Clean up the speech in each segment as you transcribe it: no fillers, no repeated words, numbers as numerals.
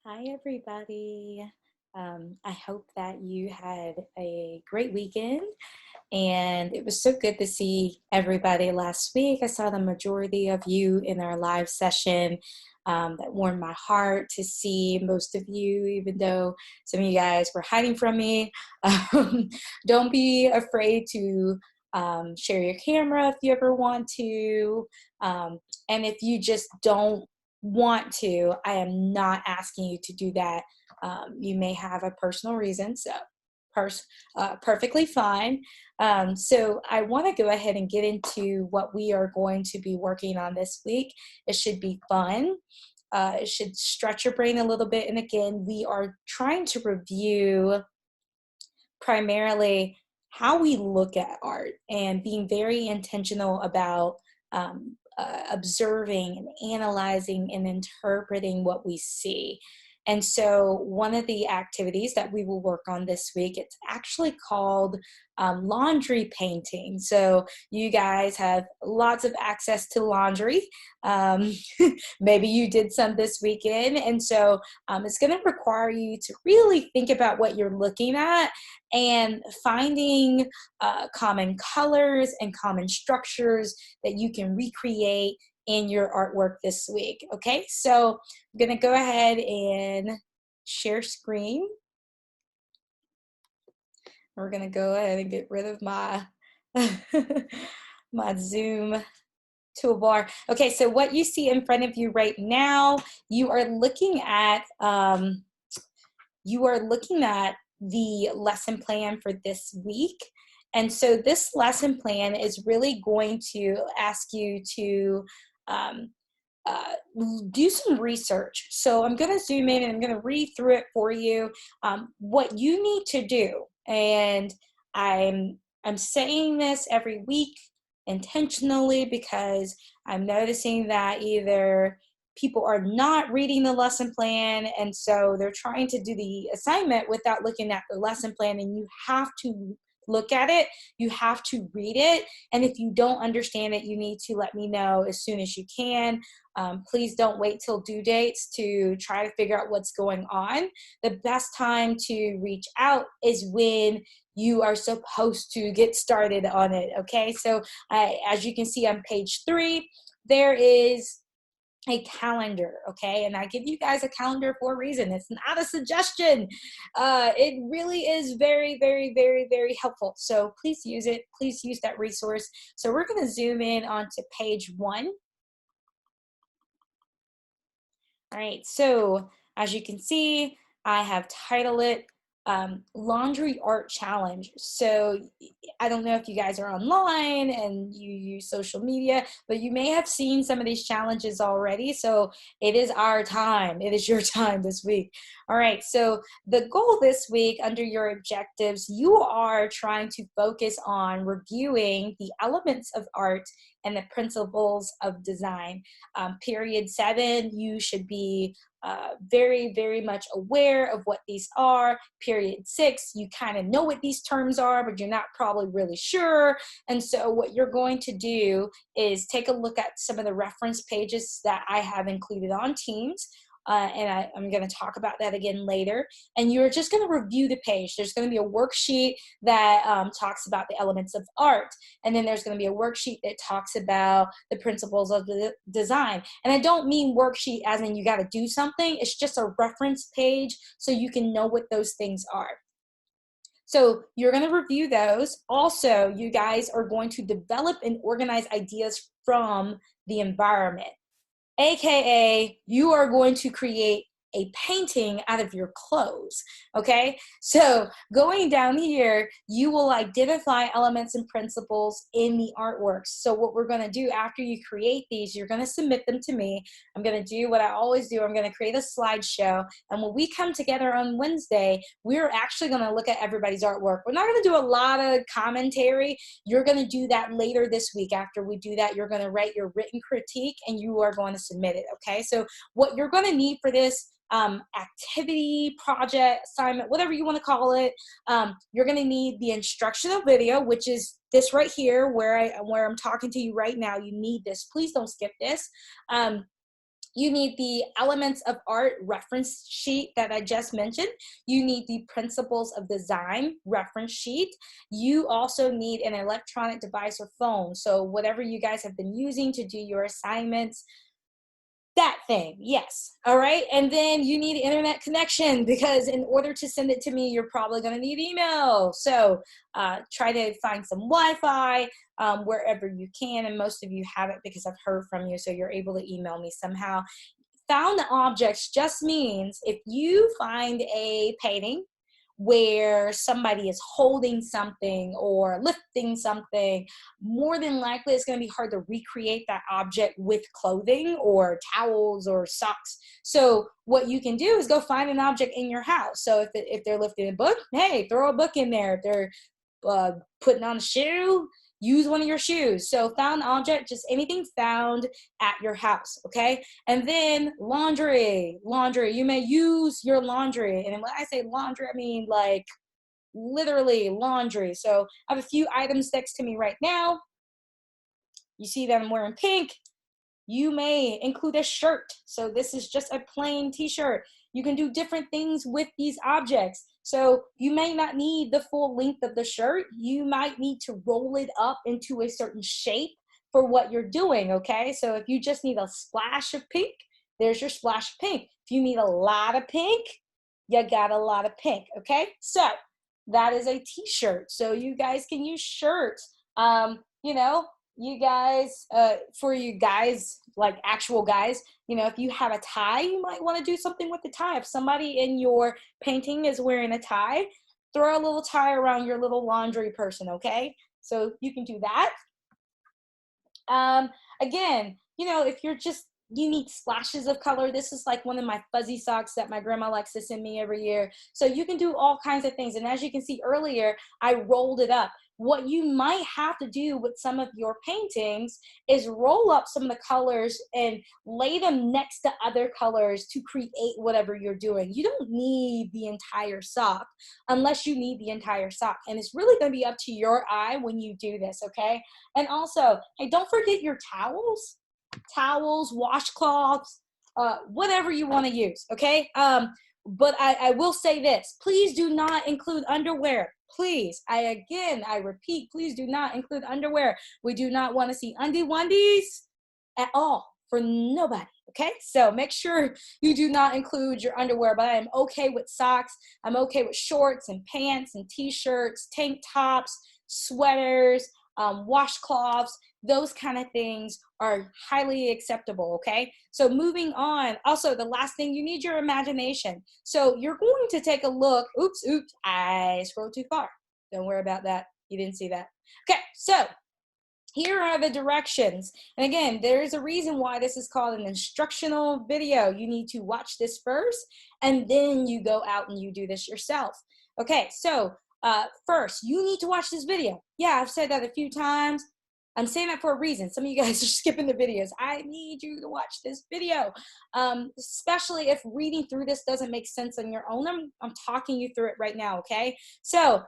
Hi, everybody. I hope that you had a great weekend, and it was so good to see everybody last week. I saw the majority of you in our live session. That warmed my heart to see most of you, even though some of you guys were hiding from me. Um, don't be afraid to share your camera if you ever want to. And if you just don't want to, I am not asking you to do that. You may have a personal reason, so perfectly fine. So I want to go ahead and get into what we are going to be working on this week. It should be fun. It should stretch your brain a little bit. And again, we are trying to review primarily how we look at art and being very intentional about observing and analyzing and interpreting what we see. And so one of the activities that we will work on this week, it's actually called laundry painting. So you guys have lots of access to laundry. Um, Maybe you did some this weekend. And so it's going to require you to really think about what you're looking at and finding common colors and common structures that you can recreate in your artwork this week. Okay, so I'm gonna go ahead and share screen. We're gonna go ahead and get rid of my my Zoom toolbar. Okay, so what you see in front of you right now, you are looking at the lesson plan for this week. And so this lesson plan is really going to ask you to um, uh, do some research. So I'm going to zoom in and I'm going to read through it for you. What you need to do, and I'm saying this every week intentionally because I'm noticing that either people are not reading the lesson plan and so they're trying to do the assignment without looking at the lesson plan, and you have to look at it, you have to read it, and if you don't understand it, you need to let me know as soon as you can. Please don't wait till due dates to try to figure out what's going on. The best time to reach out is when you are supposed to get started on it. Okay, so as you can see on page 3, there is a calendar. Okay, and I give you guys a calendar for a reason. It's not a suggestion. It really is very, very, very, very helpful, so please use it. Please use that resource. So we're going to zoom in onto page 1. All right, so as you can see, I have titled it Laundry Art Challenge. So I don't know if you guys are online and you use social media, but you may have seen some of these challenges already. So it is our time. It is your time this week. All right, so the goal this week under your objectives, you are trying to focus on reviewing the elements of art and the principles of design. Period 7, you should be very, very much aware of what these are. Period 6, you kind of know what these terms are, but you're not probably really sure. And so what you're going to do is take a look at some of the reference pages that I have included on Teams. And I'm going to talk about that again later. And you're just going to review the page. There's going to be a worksheet that talks about the elements of art. And then there's going to be a worksheet that talks about the principles of the design. And I don't mean worksheet as in you got to do something. It's just a reference page so you can know what those things are. So you're going to review those. Also, you guys are going to develop and organize ideas from the environment. AKA, you are going to create a painting out of your clothes. Okay, so going down here, you will identify elements and principles in the artworks. So what we're going to do after you create these, you're going to submit them to me. I'm going to do what I always do. I'm going to create a slideshow, and when we come together on Wednesday, we're actually going to look at everybody's artwork. We're not going to do a lot of commentary. You're going to do that later this week. After we do that, you're going to write your written critique and you are going to submit it. Okay, so what you're going to need for this activity, project, assignment, whatever you want to call it, you're going to need the instructional video, which is this right here where I'm talking to you right now. You need this. Please don't skip this. You need the elements of art reference sheet that I just mentioned. You need the principles of design reference sheet. You also need an electronic device or phone. So whatever you guys have been using to do your assignments, that thing, yes. All right. And then you need internet connection, because in order to send it to me, you're probably going to need email. So try to find some Wi-Fi wherever you can. And most of you have it because I've heard from you. So you're able to email me somehow. Found objects just means if you find a painting where somebody is holding something or lifting something, more than likely it's going to be hard to recreate that object with clothing or towels or socks. So what you can do is go find an object in your house. So if they're lifting a book, hey, throw a book in there. If they're putting on a shoe, use one of your shoes. So found object, just anything found at your house, okay? And then laundry. You may use your laundry. And when I say laundry, I mean like literally laundry. So I have a few items next to me right now. You see that I'm wearing pink. You may include a shirt. So this is just a plain t-shirt. You can do different things with these objects. So you may not need the full length of the shirt. You might need to roll it up into a certain shape for what you're doing, okay? So if you just need a splash of pink, there's your splash of pink. If you need a lot of pink, you got a lot of pink, okay? So that is a t-shirt. So you guys can use shirts. You know, you guys, for you guys, like actual guys, you know, if you have a tie, you might want to do something with the tie. If somebody in your painting is wearing a tie, throw a little tie around your little laundry person, okay? So you can do that. Again, you know, if you need splashes of color. This is like one of my fuzzy socks that my grandma likes to send me every year. So you can do all kinds of things. And as you can see earlier, I rolled it up. What you might have to do with some of your paintings is roll up some of the colors and lay them next to other colors to create whatever you're doing. You don't need the entire sock unless you need the entire sock. And it's really going to be up to your eye when you do this, okay? And also, hey, don't forget your towels, washcloths, whatever you want to use, okay? But I will say this, please do not include underwear. Please, I repeat, please do not include underwear. We do not want to see undie-wundies at all for nobody, okay? So make sure you do not include your underwear, but I am okay with socks. I'm okay with shorts and pants and t-shirts, tank tops, sweaters, washcloths. Those kind of things are highly acceptable, okay? So moving on, also the last thing, you need your imagination. So you're going to take a look, oops, I scrolled too far. Don't worry about that, you didn't see that. Okay, so here are the directions. And again, there's a reason why this is called an instructional video. You need to watch this first, and then you go out and you do this yourself. Okay, so first, you need to watch this video. Yeah, I've said that a few times. I'm saying that for a reason. Some of you guys are skipping the videos. I need you to watch this video, especially if reading through this doesn't make sense on your own. I'm talking you through it right now, okay? So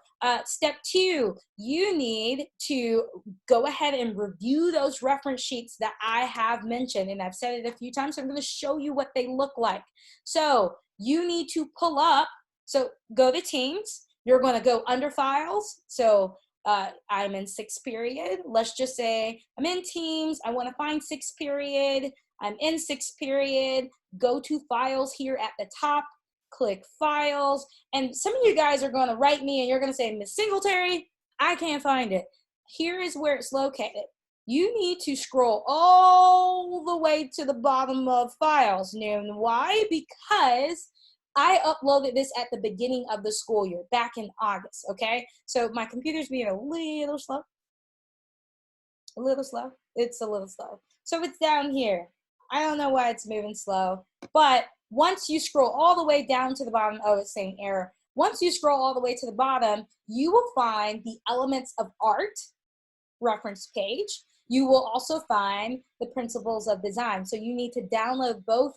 step 2, you need to go ahead and review those reference sheets that I have mentioned, and I've said it a few times, so I'm going to show you what they look like. So you need to pull up, so go to Teams. You're going to go under Files. So I'm in 6th period. Let's just say I'm in Teams. I want to find 6th period. I'm in 6th period. Go to Files here at the top. Click Files. And some of you guys are going to write me and you're going to say, Miss Singletary, I can't find it. Here is where it's located. You need to scroll all the way to the bottom of Files. Now, why? Because I uploaded this at the beginning of the school year, back in August, okay? So my computer's being a little slow. It's a little slow. So it's down here. I don't know why it's moving slow, but once you scroll all the way down to the bottom, oh, it's saying error. Once you scroll all the way to the bottom, you will find the elements of art reference page. You will also find the principles of design. So you need to download both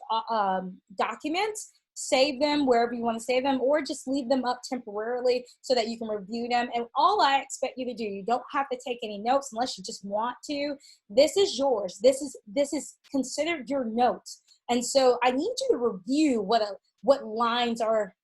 documents, save them wherever you want to save them, or just leave them up temporarily so that you can review them. And all I expect you to do, you don't have to take any notes unless you just want to. This is yours. This is considered your notes. And so I need you to review what lines are,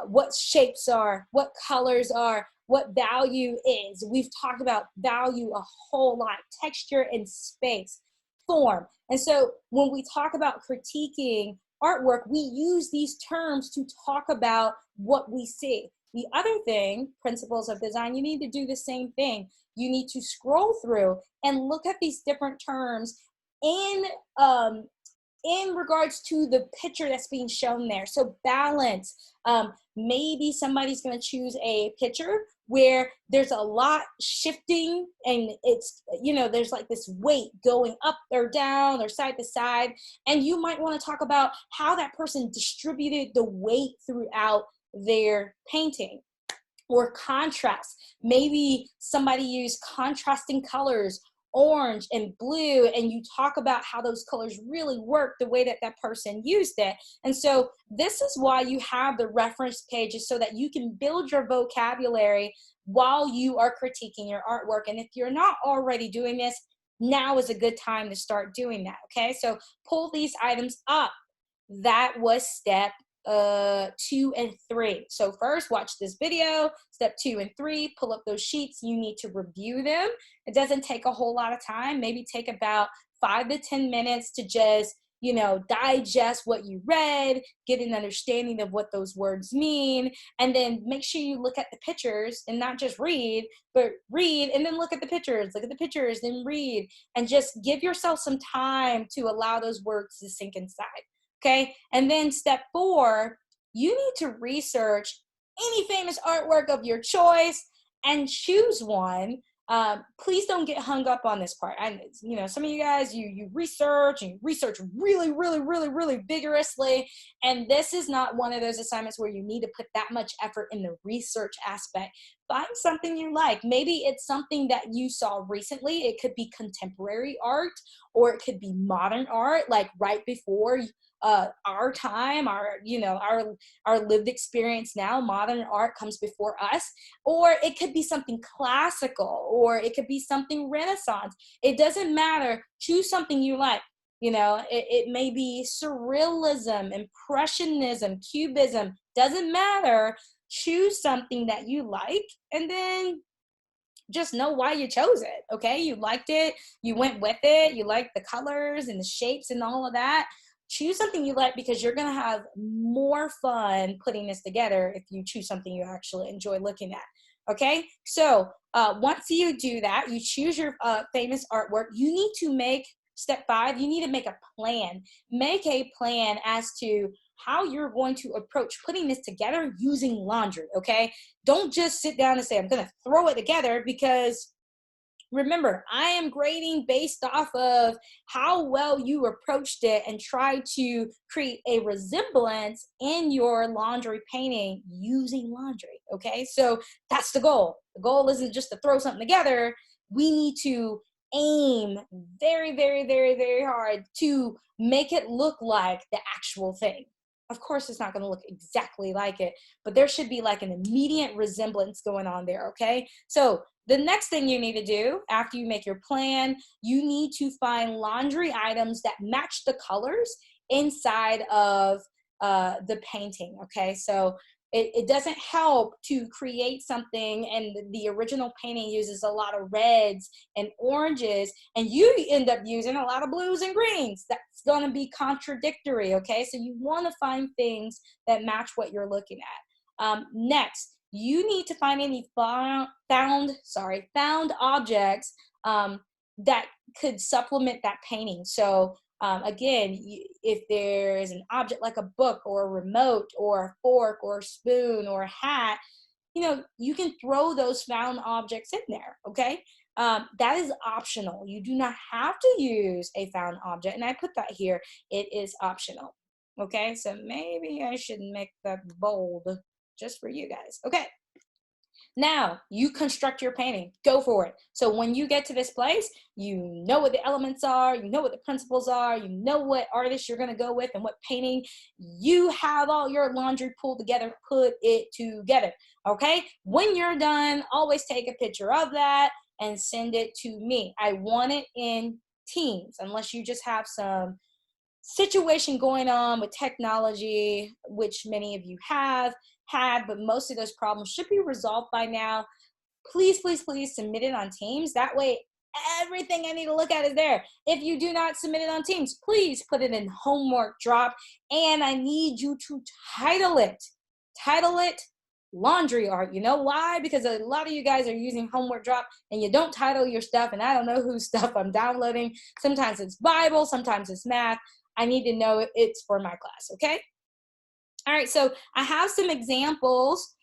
what shapes are, what colors are, what value is. We've talked about value a whole lot, texture and space, form. And so when we talk about critiquing artwork, we use these terms to talk about what we see. The other thing, principles of design, you need to do the same thing. You need to scroll through and look at these different terms in um, in regards to the picture that's being shown there. So balance. Maybe somebody's going to choose a picture where there's a lot shifting and it's, there's like this weight going up or down or side to side. And you might want to talk about how that person distributed the weight throughout their painting. Or contrast. Maybe somebody used contrasting colors, orange and blue, and you talk about how those colors really work the way that that person used it. And so this is why you have the reference pages, so that you can build your vocabulary while you are critiquing your artwork. And if you're not already doing this, now is a good time to start doing that. Okay, so pull these items up. That was step 2 and 3. So first, watch this video. Step 2 and 3, pull up those sheets. You need to review them. It doesn't take a whole lot of time. Maybe take about 5 to 10 minutes to just, digest what you read, get an understanding of what those words mean, and then make sure you look at the pictures and not just read, but read and then look at the pictures, then read, and just give yourself some time to allow those words to sink inside. Okay, and then step 4, you need to research any famous artwork of your choice and choose one. Please don't get hung up on this part. Some of you guys, you research and you research really, really, really, really vigorously, and this is not one of those assignments where you need to put that much effort in the research aspect. Find something you like. Maybe it's something that you saw recently. It could be contemporary art, or it could be modern art, like right before our time, our lived experience now. Modern art comes before us, or it could be something classical, or it could be something Renaissance. It doesn't matter. Choose something you like. It may be surrealism, impressionism, cubism, doesn't matter. Choose something that you like, and then just know why you chose it. Okay, you liked it, you went with it, you liked the colors and the shapes and all of that. Choose something you like, because you're going to have more fun putting this together if you choose something you actually enjoy looking at. Okay, so once you do that, you choose your famous artwork. You need to make step 5, you need to make a plan. Make a plan as to how you're going to approach putting this together using laundry. Okay, don't just sit down and say, I'm going to throw it together, because remember, I am grading based off of how well you approached it and try to create a resemblance in your laundry painting using laundry. Okay, so that's the goal. The goal isn't just to throw something together. We need to aim very, very, very, very hard to make it look like the actual thing. Of course, it's not going to look exactly like it, but there should be like an immediate resemblance going on there. Okay, so the next thing you need to do after you make your plan, you need to find laundry items that match the colors inside of the painting. Okay, so it doesn't help to create something and the original painting uses a lot of reds and oranges, and you end up using a lot of blues and greens. That's going to be contradictory. Okay, so you want to find things that match what you're looking at. Next, you need to find any found objects that could supplement that painting. So again, if there is an object like a book or a remote or a fork or a spoon or a hat, you can throw those found objects in there. Okay, that is optional. You do not have to use a found object, and I put that here. It is optional. Okay, so maybe I should make that bold just for you guys. Okay, now you construct your painting. Go for it. So when you get to this place, you know what the elements are, you know what the principles are, you know what artist you're going to go with and what painting. You have all your laundry pulled together. Put it together. Okay, when you're done, always take a picture of that and send it to me. I want it in teams, unless you just have some situation going on with technology, which many of you have had, but most of those problems should be resolved by now. Please, please, please submit it on Teams. That way, everything I need to look at is there. If you do not submit it on Teams, please put it in homework drop, and I need you to title it. Title it laundry art. You know why? Because a lot of you guys are using homework drop and you don't title your stuff, and I don't know whose stuff I'm downloading. Sometimes it's Bible, sometimes it's math. I need to know it's for my class, okay? All right, so I have some examples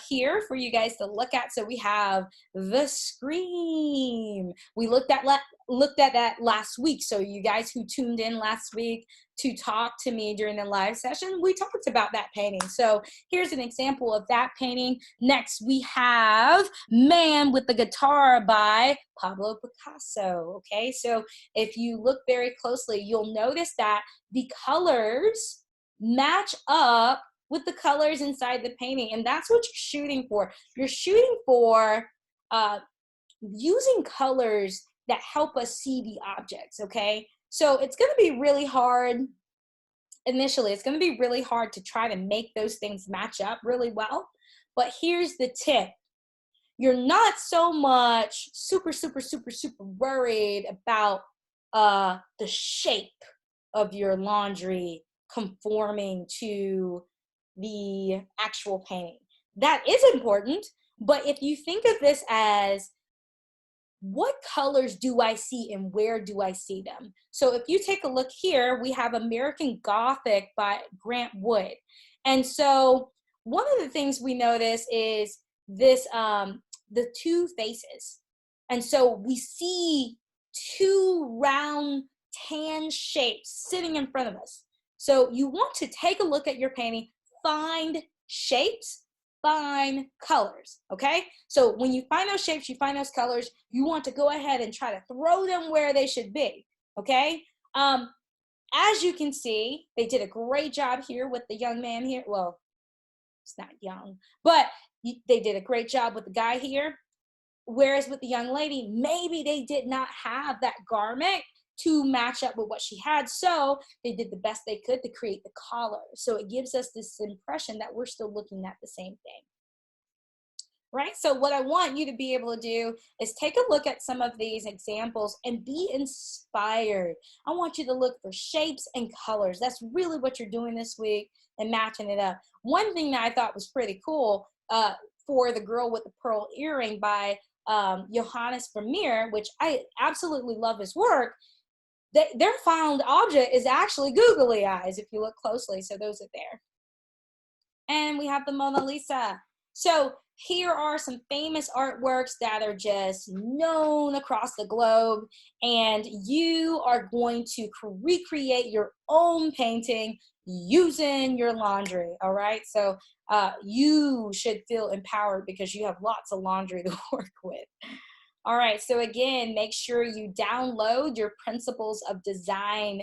here for you guys to look at. So we have the scream. We looked at that last week. So you guys who tuned in last week to talk to me during the live session, we talked about that painting. So here's an example of that painting. Next, we have Man with the Guitar by Pablo Picasso. Okay, so if you look very closely, you'll notice that the colors match up with the colors inside the painting, and that's what you're shooting for. You're shooting for using colors that help us see the objects, okay? So it's going to be really hard initially. It's going to be really hard to try to make those things match up really well, but here's the tip. You're not so much super worried about the shape of your laundry conforming to the actual painting. That is important, but if you think of this as what colors do I see and where do I see them? So if you take a look here, we have American Gothic by Grant Wood. And so one of the things we notice is this, the two faces. And so we see two round tan shapes sitting in front of us. So you want to take a look at your painting, find shapes, find colors, okay? So when you find those shapes, you find those colors, you want to go ahead and try to throw them where they should be, okay? As you can see, they did a great job here with the young man here. Well, it's not young, but they did a great job with the guy here. Whereas with the young lady, maybe they did not have that garment to match up with what she had. So they did the best they could to create the collar. So it gives us this impression that we're still looking at the same thing. Right? So what I want you to be able to do is take a look at some of these examples and be inspired. I want you to look for shapes and colors. That's really what you're doing this week and matching it up. One thing that I thought was pretty cool for the girl with the pearl earring by Johannes Vermeer, which I absolutely love his work, their found object is actually googly eyes if you look closely. So those are there. And we have the Mona Lisa. So here are some famous artworks that are just known across the globe, and you are going to recreate your own painting using your laundry, all right? So you should feel empowered because you have lots of laundry to work with. All right, so again, make sure you download your Principles of Design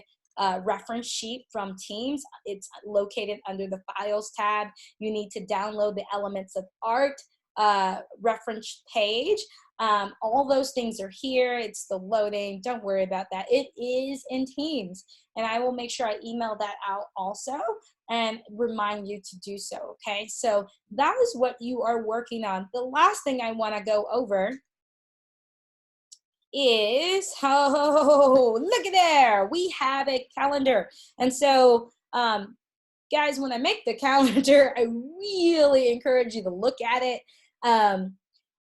reference sheet from Teams. It's located under the Files tab. You need to download the Elements of Art reference page. All those things are here. It's the loading. Don't worry about that. It is in Teams, and I will make sure I email that out also and remind you to do so, okay? So that is what you are working on. The last thing I want to go over is, oh, look at there, we have a calendar. And so guys, when I make the calendar, I really encourage you to look at it.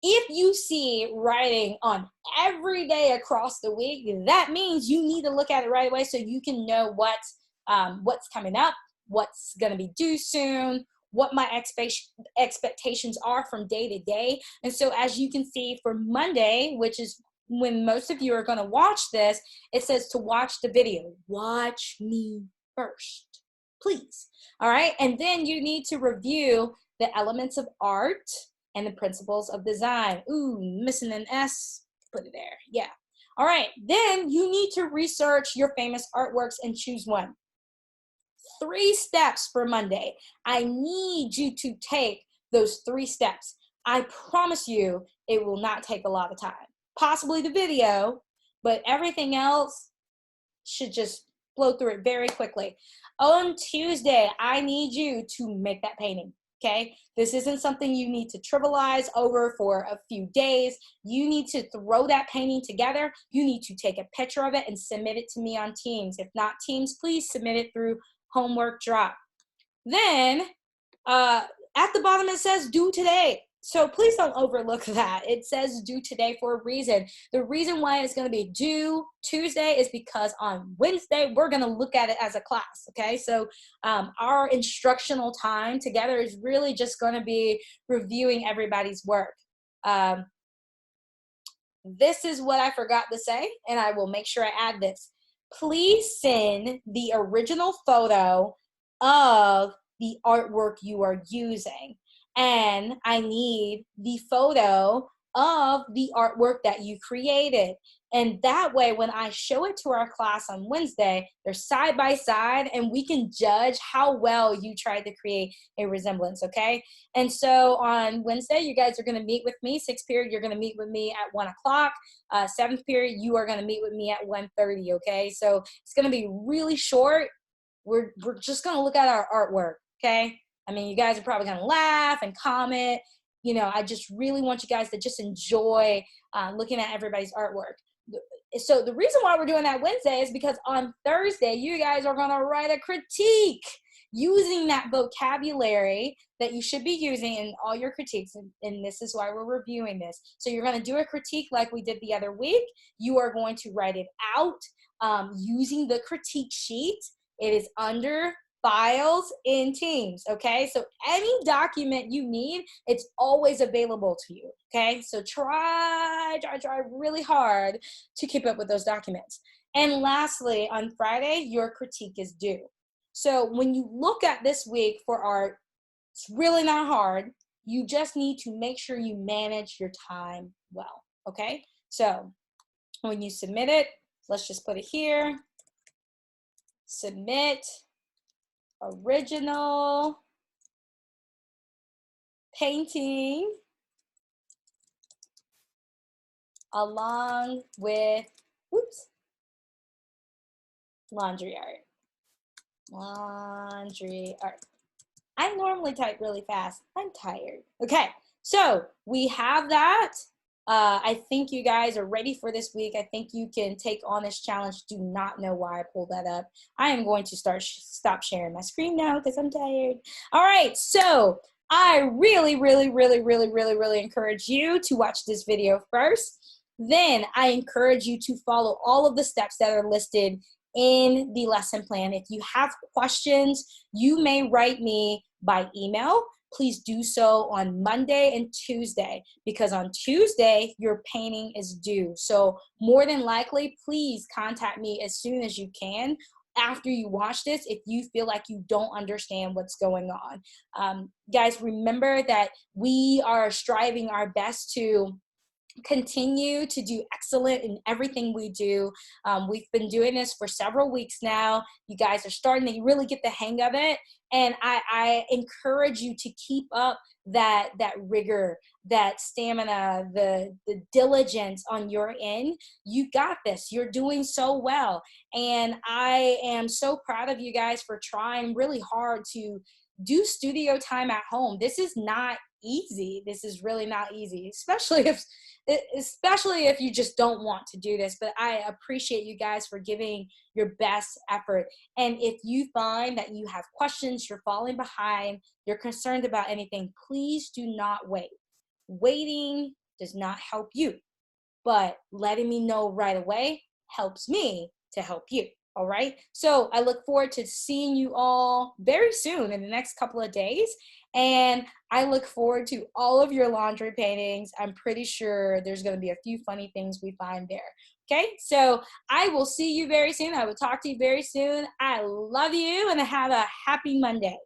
If you see writing on every day across the week, that means you need to look at it right away so you can know what's coming up, what's going to be due soon, what my expectations are from day to day. And so as you can see for Monday, which is when most of you are going to watch this, it says to watch the video. Watch me first, please. All right. And then you need to review the Elements of Art and the Principles of Design. Ooh, missing an S. Put it there. Yeah. All right. Then you need to research your famous artworks and choose one. 3 steps for Monday. I need you to take those 3 steps. I promise you it will not take a lot of time. Possibly the video, but everything else should just blow through it very quickly. On Tuesday, I need you to make that painting. Okay, this isn't something you need to trivialize over for a few days. You need to throw that painting together. You need to take a picture of it and submit it to me on Teams. If not Teams, please submit it through Homework Drop. Then at the bottom it says due today. So please don't overlook that. It says due today for a reason. The reason why it's going to be due Tuesday is because on Wednesday, we're going to look at it as a class, okay? So our instructional time together is really just going to be reviewing everybody's work. This is what I forgot to say, and I will make sure I add this. Please send the original photo of the artwork you are using. And I need the photo of the artwork that you created. And that way, when I show it to our class on Wednesday, they're side by side and we can judge how well you tried to create a resemblance, okay? And so on Wednesday, you guys are gonna meet with me. Sixth period, you're gonna meet with me at 1 o'clock. Seventh period, you are gonna meet with me at 1:30, okay? So it's gonna be really short. We're just gonna look at our artwork, okay? I mean, you guys are probably gonna laugh and comment. You know, I just really want you guys to just enjoy looking at everybody's artwork. So the reason why we're doing that Wednesday is because on Thursday, you guys are gonna write a critique using that vocabulary that you should be using in all your critiques, and this is why we're reviewing this. So you're gonna do a critique like we did the other week. You are going to write it out using the critique sheet. It is under files in Teams, okay? So any document you need, it's always available to you, okay? So try really hard to keep up with those documents. And lastly, on Friday, your critique is due. So when you look at this week for art, it's really not hard. You just need to make sure you manage your time well, okay? So when you submit it, let's just put it here, submit original painting along with, laundry art. Laundry art. I normally type really fast. I'm tired. Okay, so we have that. I think you guys are ready for this week. I think you can take on this challenge. Do not know why I pulled that up. I am going to stop sharing my screen now because I'm tired. All right, so I really encourage you to watch this video first. Then I encourage you to follow all of the steps that are listed in the lesson plan. If you have questions, you may write me by email. Please do so on Monday and Tuesday, because on Tuesday, your painting is due. So more than likely, please contact me as soon as you can after you watch this if you feel like you don't understand what's going on. Guys, remember that we are striving our best to continue to do excellent in everything we do. We've been doing this for several weeks now. You guys are starting to really get the hang of it. And I encourage you to keep up that rigor, that stamina, the diligence on your end. You got this. You're doing so well. And I am so proud of you guys for trying really hard to do studio time at home. This is not easy. This is really not easy, especially if you just don't want to do this. But I appreciate you guys for giving your best effort. And if you find that you have questions, you're falling behind, you're concerned about anything, please do not wait. Waiting does not help you, but letting me know right away helps me to help you. All right. So I look forward to seeing you all very soon in the next couple of days. And I look forward to all of your laundry paintings. I'm pretty sure there's going to be a few funny things we find there. Okay. So I will see you very soon. I will talk to you very soon. I love you and have a happy Monday.